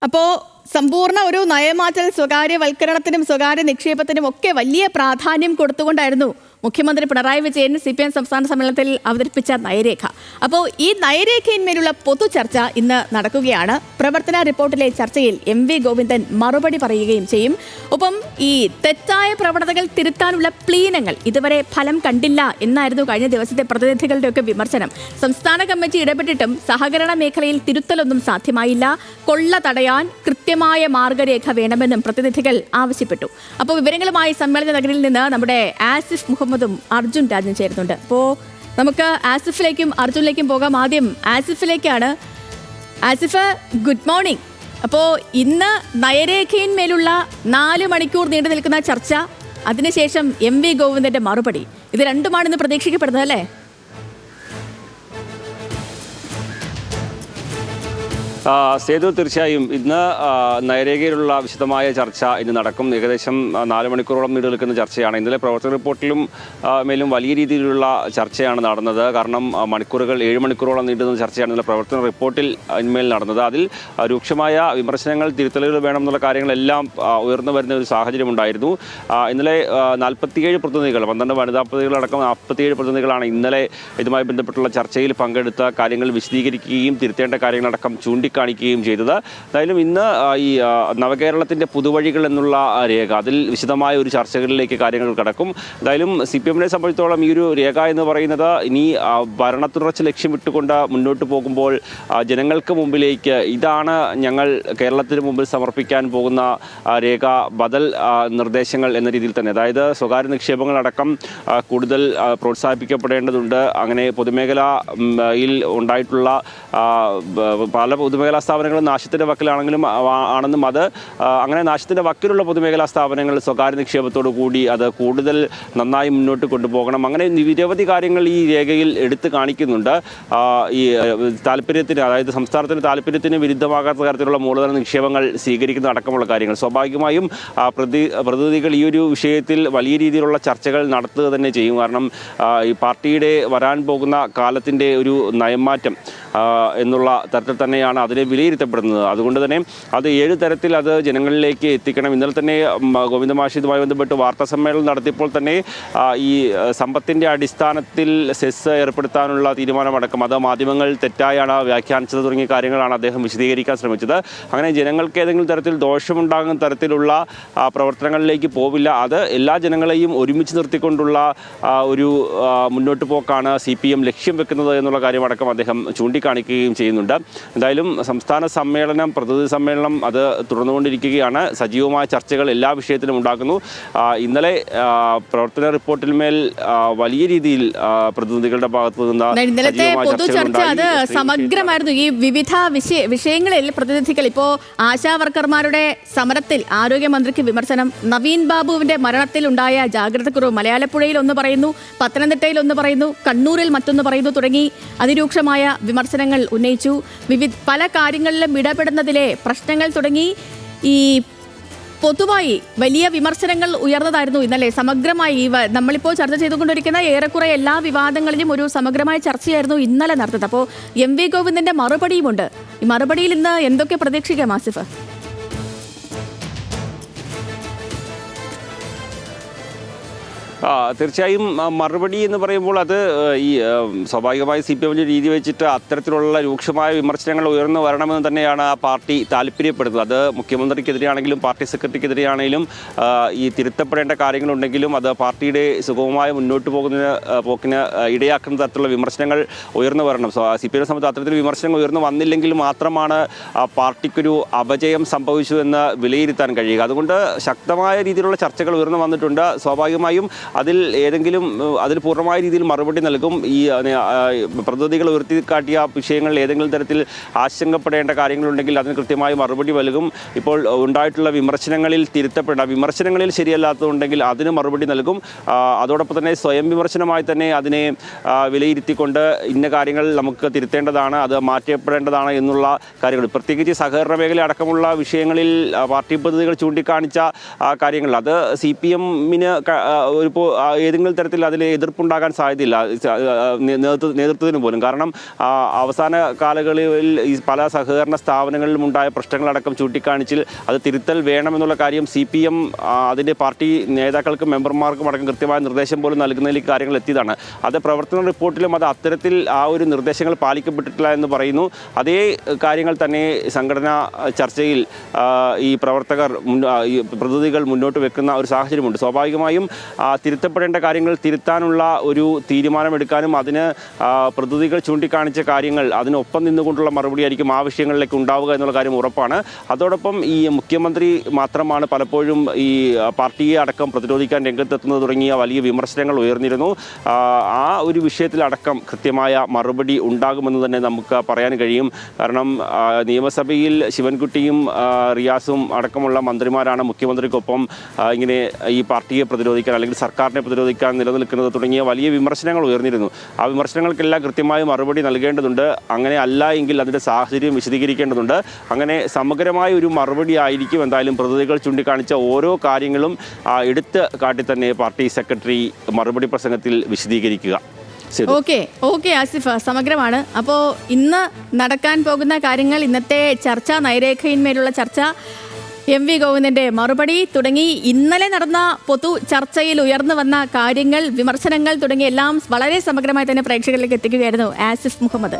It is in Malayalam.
അപ്പോൾ സമ്പൂർണ്ണ ഒരു നയമാറ്റൽ സ്വകാര്യവൽക്കരണത്തിനും സ്വകാര്യ നിക്ഷേപത്തിനും ഒക്കെ വലിയ പ്രാധാന്യം കൊടുത്തുകൊണ്ടായിരുന്നു മുഖ്യമന്ത്രി പിണറായി വിജയൻ CPM സംസ്ഥാന സമ്മേളനത്തിൽ അവതരിപ്പിച്ച നയരേഖ. അപ്പോൾ ഈ നയരേഖയിന്മേലുള്ള പൊതു ചർച്ച ഇന്ന് നടക്കുകയാണ്. പ്രവർത്തന റിപ്പോർട്ടിലെ ചർച്ചയിൽ MV ഗോവിന്ദൻ മറുപടി പറയുകയും ചെയ്യും. ഒപ്പം ഈ തെറ്റായ പ്രവണതകൾ തിരുത്താനുള്ള പ്ലീനങ്ങൾ ഇതുവരെ ഫലം കണ്ടില്ല എന്നായിരുന്നു കഴിഞ്ഞ ദിവസത്തെ പ്രതിനിധികളുടെയൊക്കെ വിമർശനം. സംസ്ഥാന കമ്മിറ്റി ഇടപെട്ടിട്ടും സഹകരണ മേഖലയിൽ തിരുത്തലൊന്നും സാധ്യമായില്ല. കൊള്ള തടയാൻ കൃത്യമായ മാർഗരേഖ വേണമെന്നും പ്രതിനിധികൾ ആവശ്യപ്പെട്ടു. അപ്പോൾ വിവരങ്ങളുമായി സമ്മേളന നഗരിയിൽ നിന്ന് നമ്മുടെ ആസിഫ് മുഹമ്മദും അർജുൻ രാജൻ ചേരുന്നുണ്ട്. അപ്പോൾ നമുക്ക് ആസിഫിലേക്കും അർജുനിലേക്കും പോകാം. ആദ്യം ആസിഫിലേക്കാണ്. Asif, good morning. അപ്പോൾ ഇന്ന് നയരേഖയിന്മേലുള്ള 4 മണിക്കൂർ നീണ്ടു നിൽക്കുന്ന ചർച്ച, അതിനുശേഷം MV ഗോവിന്ദന്റെ മറുപടി, ഇത് രണ്ടുമാണ് ഇന്ന് പ്രതീക്ഷിക്കപ്പെടുന്നത് അല്ലേ? സേതു, തീർച്ചയായും ഇന്ന് നയരേഖയിലുള്ള വിശദമായ ചർച്ച ഇന്ന് നടക്കും. ഏകദേശം 4 മണിക്കൂറോളം നീണ്ടു നിൽക്കുന്ന ചർച്ചയാണ്. ഇന്നലെ പ്രവർത്തന റിപ്പോർട്ടിലും മേലും വലിയ രീതിയിലുള്ള ചർച്ചയാണ് നടന്നത്. കാരണം 7 മണിക്കൂറോളം നീണ്ടുന്ന ചർച്ചയാണ് ഇന്നലെ പ്രവർത്തന റിപ്പോർട്ടിൽ ഇന്മേൽ നടന്നത്. അതിൽ രൂക്ഷമായ വിമർശനങ്ങൾ, തിരുത്തലുകൾ വേണമെന്നുള്ള കാര്യങ്ങളെല്ലാം ഉയർന്നു വരുന്ന ഒരു സാഹചര്യം ഉണ്ടായിരുന്നു. ഇന്നലെ 47 പ്രതിനിധികൾ, 12 വനിതാ പ്രതിനിധികളടക്കം 47 പ്രതിനിധികളാണ് ഇന്നലെ ഇതുമായി ബന്ധപ്പെട്ടുള്ള ചർച്ചയിൽ പങ്കെടുത്ത കാര്യങ്ങൾ വിശദീകരിക്കുകയും തിരുത്തേണ്ട കാര്യങ്ങളടക്കം ചൂണ്ടിക്കാണിക്കുകയും ചെയ്തത്. എന്തായാലും ഇന്ന് ഈ നവകേരളത്തിൻ്റെ പുതുവഴികൾ എന്നുള്ള രേഖ, അതിൽ വിശദമായ ഒരു ചർച്ചകളിലേക്ക് കാര്യങ്ങൾ കടക്കും. എന്തായാലും CPM-നെ സംബന്ധിച്ചോളം ഈ ഒരു രേഖ എന്ന് പറയുന്നത് ഇനി ഭരണത്തുടർച്ച ലക്ഷ്യമിട്ടുകൊണ്ട് മുന്നോട്ട് പോകുമ്പോൾ ജനങ്ങൾക്ക് മുമ്പിലേക്ക് ഇതാണ് ഞങ്ങൾ കേരളത്തിന് മുമ്പിൽ സമർപ്പിക്കാൻ പോകുന്ന രേഖ, ബദൽ നിർദ്ദേശങ്ങൾ എന്ന രീതിയിൽ തന്നെ, അതായത് സ്വകാര്യ നിക്ഷേപങ്ങളടക്കം കൂടുതൽ പ്രോത്സാഹിപ്പിക്കപ്പെടേണ്ടതുണ്ട്. അങ്ങനെ പൊതുമേഖലയിൽ ഉണ്ടായിട്ടുള്ള പല പൊതുമേഖലാ സ്ഥാപനങ്ങളും നാശത്തിൻ്റെ വക്കിലാണെങ്കിലും ആണെന്നും അത് അങ്ങനെ നാശത്തിൻ്റെ വക്കിലുള്ള പൊതുമേഖലാ സ്ഥാപനങ്ങൾ സ്വകാര്യ നിക്ഷേപത്തോടു കൂടി അത് കൂടുതൽ നന്നായി മുന്നോട്ട് കൊണ്ടുപോകണം. അങ്ങനെ നിരവധി കാര്യങ്ങൾ ഈ രേഖയിൽ എടുത്തു കാണിക്കുന്നുണ്ട്. ഈ താല്പര്യത്തിന്, അതായത് സംസ്ഥാനത്തിൻ്റെ താല്പര്യത്തിന് വിരുദ്ധമാകാത്ത തരത്തിലുള്ള മൂലധന നിക്ഷേപങ്ങൾ സ്വീകരിക്കുന്ന അടക്കമുള്ള കാര്യങ്ങൾ സ്വാഭാവികമായും പ്രതിനിധികൾ ഈ ഒരു വിഷയത്തിൽ വലിയ രീതിയിലുള്ള ചർച്ചകൾ നടത്തുക തന്നെ ചെയ്യും. കാരണം ഈ പാർട്ടിയുടെ വരാൻ പോകുന്ന കാലത്തിൻ്റെ ഒരു നയമാറ്റം എന്നുള്ള തരത്തിൽ തന്നെയാണ് അതിനെ വിലയിരുത്തപ്പെടുന്നത്. അതുകൊണ്ട് തന്നെ അത് 7 തരത്തിൽ അത് ജനങ്ങളിലേക്ക് എത്തിക്കണം. ഇന്നലെ തന്നെ ഗോവിന്ദ മാഷ് ഇതുമായി ബന്ധപ്പെട്ട് വാർത്താ സമ്മേളനം നടത്തിയപ്പോൾ തന്നെ ഈ സമ്പത്തിൻ്റെ അടിസ്ഥാനത്തിൽ സെസ് ഏർപ്പെടുത്താനുള്ള തീരുമാനമടക്കം അത് മാധ്യമങ്ങൾ തെറ്റായാണ് വ്യാഖ്യാനിച്ചത് തുടങ്ങിയ കാര്യങ്ങളാണ് അദ്ദേഹം വിശദീകരിക്കാൻ ശ്രമിച്ചത്. അങ്ങനെ ജനങ്ങൾക്ക് ഏതെങ്കിലും തരത്തിൽ ദോഷമുണ്ടാകുന്ന തരത്തിലുള്ള പ്രവർത്തനങ്ങളിലേക്ക് പോവില്ല. അത് എല്ലാ ജനങ്ങളെയും ഒരുമിച്ച് നിർത്തിക്കൊണ്ടുള്ള ഒരു മുന്നോട്ട് പോക്കാണ് CPM ലക്ഷ്യം വെക്കുന്നത് എന്നുള്ള കാര്യമടക്കം അദ്ദേഹം ചൂണ്ടിക്കാണിക്കുകയും ചെയ്യുന്നുണ്ട്. എന്തായാലും സംസ്ഥാന സമ്മേളനം, പ്രതിനിധി സമ്മേളനം അത് തുടർന്നുകൊണ്ടിരിക്കുകയാണ്. സജീവമായ ചർച്ചകൾ എല്ലാ വിഷയത്തിലും ഉണ്ടാക്കുന്നു. ഇന്നലെ പ്രവർത്തന റിപ്പോർട്ടിന്മേൽ വലിയ രീതിയിൽ പ്രതിനിധികളുടെ ഭാഗത്തു നിന്ന് ഇന്നലത്തെ പൊതുചർച്ച അത് സമഗ്രമായിരുന്നു. ഈ വിവിധ വിഷയങ്ങളിൽ പ്രതിനിധികൾ, ഇപ്പോൾ ആശാ വർക്കർമാരുടെ സമരത്തിൽ ആരോഗ്യമന്ത്രിക്ക് വിമർശനം, നവീൻ ബാബുവിന്റെ മരണത്തിൽ ഉണ്ടായ ജാഗ്രതക്കുറവ്, മലയാളപ്പുഴയിൽ ഒന്ന് പറയുന്നു, പത്തനംതിട്ടയിൽ ഒന്ന് പറയുന്നു, കണ്ണൂരിൽ മറ്റൊന്ന് പറയുന്നു തുടങ്ങി അതിരൂക്ഷമായ വിമർശനങ്ങൾ ഉന്നയിച്ചു. പല കാര്യങ്ങളിലും ഇടപെടുന്നതിലെ പ്രശ്നങ്ങൾ തുടങ്ങി ഈ പൊതുവായി വലിയ വിമർശനങ്ങൾ ഉയർന്നതായിരുന്നു ഇന്നലെ. സമഗ്രമായി നമ്മളിപ്പോൾ ചർച്ച ചെയ്തുകൊണ്ടിരിക്കുന്ന ഏറെക്കുറെ എല്ലാ വിവാദങ്ങളിലും ഒരു സമഗ്രമായ ചർച്ചയായിരുന്നു ഇന്നലെ നടന്നത്. അപ്പോൾ MV ഗോവിന്ദന്റെ മറുപടിയുമുണ്ട്. ഈ മറുപടിയിൽ ഇന്ന് എന്തൊക്കെ പ്രതീക്ഷിക്കാം ആസിഫ്? തീർച്ചയായും മറുപടി എന്ന് പറയുമ്പോൾ അത് ഈ സ്വാഭാവികമായി CPM-ന്റെ രീതി വെച്ചിട്ട് അത്തരത്തിലുള്ള രൂക്ഷമായ വിമർശനങ്ങൾ ഉയർന്നു വരണമെന്ന് തന്നെയാണ് ആ പാർട്ടി താല്പര്യപ്പെടുന്നത്. അത് മുഖ്യമന്ത്രിക്കെതിരെയാണെങ്കിലും പാർട്ടി സെക്രട്ടറിക്കെതിരെയാണെങ്കിലും ഈ തിരുത്തപ്പെടേണ്ട കാര്യങ്ങളുണ്ടെങ്കിലും അത് പാർട്ടിയുടെ സുഗമമായ മുന്നോട്ട് പോക്കിന് ഇടയാക്കുന്ന തരത്തിലുള്ള വിമർശനങ്ങൾ ഉയർന്നു വരണം. CPM-നെ സംബന്ധിച്ച് അത്തരത്തിൽ വിമർശനങ്ങൾ ഉയർന്നു വന്നില്ലെങ്കിൽ മാത്രമാണ് പാർട്ടിക്കൊരു അപജയം സംഭവിച്ചു എന്ന് വിലയിരുത്താൻ കഴിയുക. അതുകൊണ്ട് ശക്തമായ രീതിയിലുള്ള ചർച്ചകൾ ഉയർന്നു വന്നിട്ടുണ്ട്. സ്വാഭാവികമായും അതിൽ പൂർണ്ണമായ രീതിയിൽ മറുപടി നൽകും. ഈ പ്രതിനിധികൾ ഉയർത്തിക്കാട്ടിയ വിഷയങ്ങളിൽ ഏതെങ്കിലും തരത്തിൽ ആശങ്കപ്പെടേണ്ട കാര്യങ്ങളുണ്ടെങ്കിൽ അതിന് കൃത്യമായി മറുപടി നൽകും. ഇപ്പോൾ ഉണ്ടായിട്ടുള്ള വിമർശനങ്ങളിൽ വിമർശനങ്ങളിൽ ശരിയല്ലാത്തതുണ്ടെങ്കിൽ അതിന് മറുപടി നൽകും. അതോടൊപ്പം തന്നെ സ്വയം വിമർശനമായി തന്നെ അതിനെ വിലയിരുത്തിക്കൊണ്ട് ഇന്ന കാര്യങ്ങൾ നമുക്ക് തിരുത്തേണ്ടതാണ്, അത് മാറ്റപ്പെടേണ്ടതാണ് എന്നുള്ള കാര്യങ്ങൾ, പ്രത്യേകിച്ച് സഹകരണ മേഖല അടക്കമുള്ള വിഷയങ്ങളിൽ പാർട്ടി പ്രതിനിധികൾ ചൂണ്ടിക്കാണിച്ച കാര്യങ്ങൾ അത് CPM-ന് ഇപ്പോൾ ഏതെങ്കിലും തരത്തിൽ അതിൽ എതിർപ്പുണ്ടാകാൻ സാധ്യതയില്ല നേതൃത്വത്തിന് പോലും. കാരണം അവസാന കാലങ്ങളിൽ ഈ പല സഹകരണ സ്ഥാപനങ്ങളിലും ഉണ്ടായ പ്രശ്നങ്ങളടക്കം ചൂണ്ടിക്കാണിച്ചിൽ അത് തിരുത്തൽ വേണമെന്നുള്ള കാര്യം CPM അതിൻ്റെ പാർട്ടി നേതാക്കൾക്കും മെമ്പർമാർക്കും അടക്കം കൃത്യമായ നിർദ്ദേശം പോലും നൽകുന്നതിലേക്ക് കാര്യങ്ങൾ എത്തിയതാണ്. അത് പ്രവർത്തന റിപ്പോർട്ടിലും അത് അത്തരത്തിൽ ആ ഒരു നിർദ്ദേശങ്ങൾ പാലിക്കപ്പെട്ടിട്ടില്ല എന്ന് പറയുന്നു. അതേ കാര്യങ്ങൾ തന്നെ സംഘടനാ ചർച്ചയിൽ ഈ പ്രവർത്തകർ പ്രതിനിധികൾ മുന്നോട്ട് വെക്കുന്ന ഒരു സാഹചര്യമുണ്ട്. സ്വാഭാവികമായും തിരുത്തപ്പെടേണ്ട കാര്യങ്ങൾ തിരുത്താനുള്ള ഒരു തീരുമാനമെടുക്കാനും അതിന് പ്രതിനിധികൾ ചൂണ്ടിക്കാണിച്ച കാര്യങ്ങൾ അതിനൊപ്പം നിന്നുകൊണ്ടുള്ള മറുപടിയായിരിക്കും ആ വിഷയങ്ങളിലേക്ക് ഉണ്ടാവുക എന്നുള്ള കാര്യം ഉറപ്പാണ്. അതോടൊപ്പം ഈ മുഖ്യമന്ത്രി മാത്രമാണ് പലപ്പോഴും ഈ പാർട്ടിയെ അടക്കം പ്രതിരോധിക്കാൻ രംഗത്തെത്തുന്നത് തുടങ്ങിയ വലിയ വിമർശനങ്ങൾ ഉയർന്നിരുന്നു. ആ ഒരു വിഷയത്തിലടക്കം കൃത്യമായ മറുപടി ഉണ്ടാകുമെന്ന് തന്നെ നമുക്ക് പറയാൻ കഴിയും. കാരണം നിയമസഭയിൽ ശിവൻകുട്ടിയും റിയാസും അടക്കമുള്ള മന്ത്രിമാരാണ് മുഖ്യമന്ത്രിക്കൊപ്പം ഇങ്ങനെ ഈ പാർട്ടിയെ പ്രതിരോധിക്കാൻ അല്ലെങ്കിൽ സർക്കാരിനെ പ്രതിരോധിക്കാൻ നിലനിൽക്കുന്നത് തുടങ്ങിയ വലിയ വിമർശനങ്ങൾ ഉയർന്നിരുന്നു. ആ വിമർശനങ്ങൾക്കെല്ലാം കൃത്യമായ മറുപടി നൽകേണ്ടതുണ്ട്. അങ്ങനെ അല്ല എങ്കിൽ അതിൻ്റെ സാഹചര്യം വിശദീകരിക്കേണ്ടതുണ്ട്. അങ്ങനെ സമഗ്രമായ ഒരു മറുപടി ആയിരിക്കും എന്തായാലും പ്രതിനിധികൾ ചൂണ്ടിക്കാണിച്ച ഓരോ കാര്യങ്ങളും എടുത്ത് കാട്ടി തന്നെ പാർട്ടി സെക്രട്ടറി മറുപടി പ്രസംഗത്തിൽ വിശദീകരിക്കുക. ഓക്കെ ആസിഫ്, സമഗ്രമാണ്. അപ്പോൾ ഇന്ന് നടക്കാൻ പോകുന്ന കാര്യങ്ങൾ, ഇന്നത്തെ ചർച്ച, നയരേഖയിന്മേലുള്ള ചർച്ച, MV ഗോവിന്ദന്റെ മറുപടി തുടങ്ങി ഇന്നലെ നടന്ന പൊതു ചർച്ചയിൽ ഉയർന്നു വന്ന കാര്യങ്ങൾ, വിമർശനങ്ങൾ തുടങ്ങിയ എല്ലാം വളരെ സമഗ്രമായി തന്നെ പ്രേക്ഷകരിലേക്ക് എത്തിക്കുകയായിരുന്നു ആസിഫ് മുഹമ്മദ്.